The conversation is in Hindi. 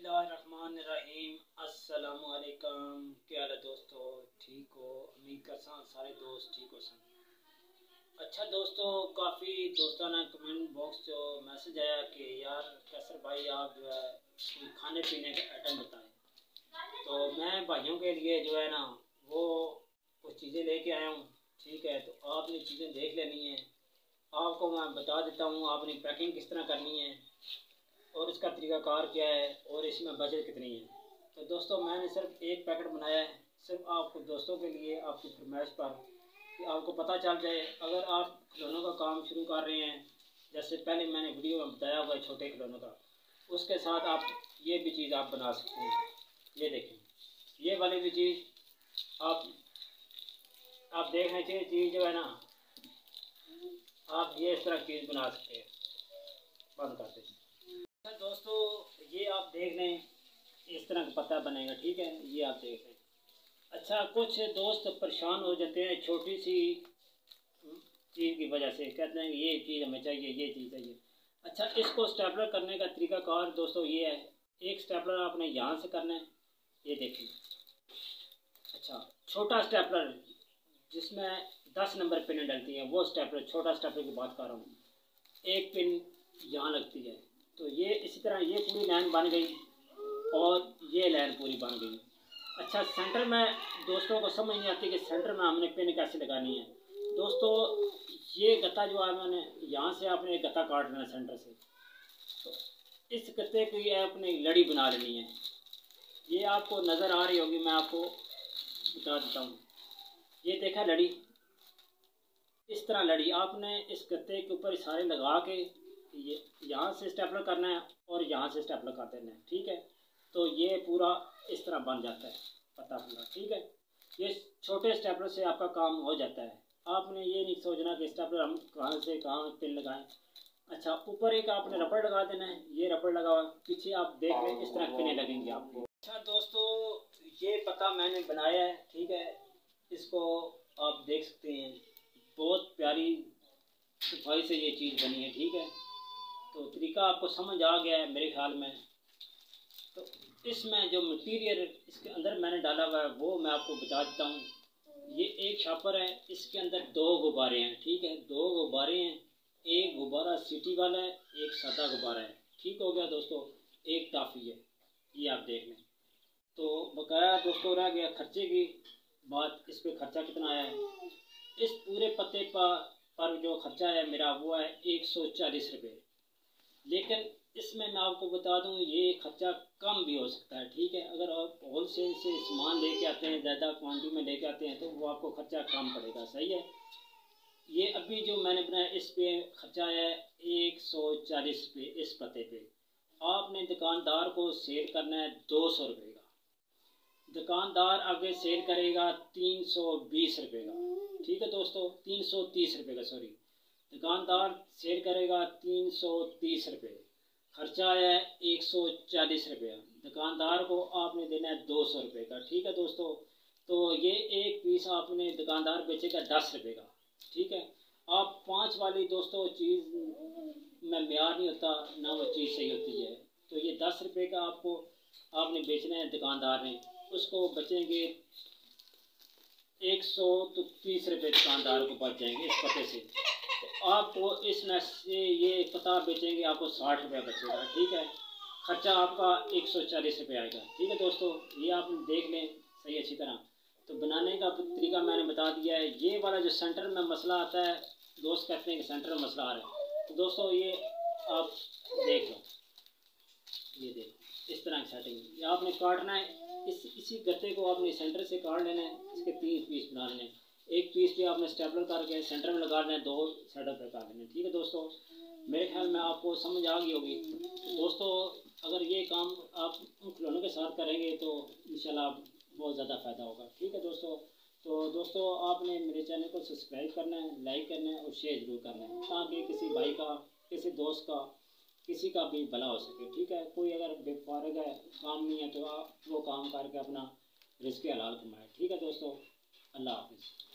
बिस्मिल्लाहिर्रहमानिर्रहीम। अस्सलामुअलैकुम। क्या हाल है दोस्तों, ठीक हो? उम्मीद करता हूँ सारे दोस्त ठीक हो सन। अच्छा दोस्तों, काफ़ी दोस्ताना कमेंट बॉक्स जो मैसेज आया कि यार कैसर भाई आप जो है कोई खाने पीने का आइटम बताएं। तो मैं भाइयों के लिए जो है ना वो कुछ चीज़ें लेके आया हूँ। ठीक है, तो आपने चीज़ें देख लेनी है। आपको मैं बता देता हूँ आपने पैकिंग किस तरह करनी है और इसका तरीक़ाकार क्या है और इसमें बजट कितनी है। तो दोस्तों मैंने सिर्फ एक पैकेट बनाया है, सिर्फ आपको दोस्तों के लिए, आपकी फरमाइश पर, कि आपको पता चल जाए। अगर आप खिलौनों का काम शुरू कर रहे हैं, जैसे पहले मैंने वीडियो में बताया हुआ है छोटे खिलौनों का, उसके साथ आप ये भी चीज़ आप बना सकते हैं। ये देखें, ये वाली भी चीज़ आप देख रहे हैं, चीज़ जो है ना आप ये इस तरह चीज़ बना सकते हैं। बंद कर दें। अच्छा दोस्तों, ये आप देख लें, इस तरह का पत्ता बनेगा। ठीक है, ये आप देख लें। अच्छा, कुछ दोस्त परेशान हो जाते हैं छोटी सी चीज़ की वजह से, कहते हैं ये चीज़ हमें चाहिए, ये चीज़ चाहिए। अच्छा, इसको स्टेपलर करने का तरीकाकार दोस्तों ये है, एक स्टेपलर आपने यहाँ से करना है, ये देखें। अच्छा, छोटा स्टेपलर जिसमें 10 नंबर पिन डलती है, वो स्टेपलर, छोटा स्टेपलर की बात कर रहा हूँ। एक पिन यहाँ लगती है, तो ये इसी तरह ये पूरी लाइन बन गई और ये लाइन पूरी बन गई। अच्छा, सेंटर में दोस्तों को समझ नहीं आती कि सेंटर में हमने पिन कैसे लगानी है। दोस्तों ये गत्ता जो है, मैंने यहाँ से आपने एक गत्ता काट लेना सेंटर से, तो इस गत्ते की आपने लड़ी बना लेनी है। ये आपको नज़र आ रही होगी, मैं आपको बता देता हूँ। ये देखा लड़ी, इस तरह लड़ी आपने इस गत्ते के ऊपर सारे लगा के ये यहाँ से स्टेपलर करना है और यहाँ से स्टेपलर कर देना है। ठीक है, तो ये पूरा इस तरह बन जाता है पत्ता पूरा। ठीक है, ये छोटे स्टेपलर से आपका काम हो जाता है। आपने ये नहीं सोचना कि स्टेपलर हम कहाँ से कहाँ पिन लगाएं। अच्छा, ऊपर एक आपने रबड़ लगा देना है, ये रबड़ लगा हुआ, पीछे आप देख रहे हैं इस तरह पिने लगेंगे आपको। अच्छा दोस्तों, ये पत्ता मैंने बनाया है। ठीक है, इसको आप देख सकते हैं, बहुत प्यारी सफाई से ये चीज़ बनी है। ठीक है, तो तरीका आपको समझ आ गया है मेरे ख्याल में। तो इसमें जो मटीरियल इसके अंदर मैंने डाला हुआ है वो मैं आपको बता देता हूँ। ये एक शापर है, इसके अंदर 2 गुब्बारे हैं। ठीक है, 2 गुब्बारे हैं, एक गुब्बारा सिटी वाला है, एक सादा गुब्बारा है। ठीक हो गया दोस्तों, एक टाफी है, ये आप देख लें। तो बकाया दोस्तों रह गया खर्चे की बात, इस पर खर्चा कितना आया है। इस पूरे पत्ते पर जो खर्चा है मेरा वो है 140 रुपये। लेकिन इसमें मैं आपको बता दूं ये खर्चा कम भी हो सकता है। ठीक है, अगर आप होल सेल से सामान लेके आते हैं, ज़्यादा क्वांटिटी में लेके आते हैं, तो वो आपको खर्चा कम पड़ेगा। सही है, ये अभी जो मैंने बनाया इस पे खर्चा है 140 रुपये इस पते पे। आपने दुकानदार को सेल करना है 200 रुपये का, दुकानदार आगे सेल करेगा 320 रुपये का। ठीक है दोस्तों, 330 रुपये का, सॉरी, दुकानदार सेल करेगा 330 रुपये, खर्चा है 140 रुपया, दुकानदार को आपने देना है 200 रुपये का। ठीक है दोस्तों, तो ये एक पीस आपने दुकानदार बेचेगा 10 रुपये का। ठीक है, आप 5 वाली दोस्तों चीज़ में म्यार नहीं होता ना, वो चीज़ सही होती है। तो ये 10 रुपये का आपको आपने बेचना है दुकानदार ने, उसको बचेंगे 130 रुपये दुकानदार को बच जाएंगे इस पते से। तो आपको इस नस से ये पता बेचेंगे आपको 60 रुपया बचेगा। ठीक है, खर्चा आपका 140 रुपये आएगा। ठीक है दोस्तों, ये आप देख लें सही अच्छी तरह। तो बनाने का तरीका मैंने बता दिया है। ये वाला जो सेंटर में मसला आता है, दोस्त कहते हैं कि सेंटर में मसला आ रहा है, तो दोस्तों ये आप देख लो, ये देखो इस तरह की सेटिंग। ये आपने काटना है, इसी गत्ते को आपने सेंटर से काट लेना है, इसके 3 पीस बना लेने हैं। एक पीस पे आपने स्टेपलर करके सेंटर में लगा देना है, 2 साइडों पर काट लेना है। ठीक है दोस्तों, मेरे ख्याल में आपको समझ आ गई होगी। तो दोस्तों अगर ये काम आप उन खिलौनों के साथ करेंगे तो इंशाल्लाह बहुत ज़्यादा फ़ायदा होगा। ठीक है दोस्तों, तो दोस्तों आपने मेरे चैनल को सब्सक्राइब करना है, लाइक करना है और शेयर ज़रूर करना है, ताकि किसी भाई का, किसी दोस्त का, किसी का भी भला हो सके। ठीक है, कोई अगर बेफारग है, काम नहीं है, तो आप वो काम करके अपना रिज़्क़ हलाल कमाए। ठीक है दोस्तों, अल्लाह हाफ़िज़।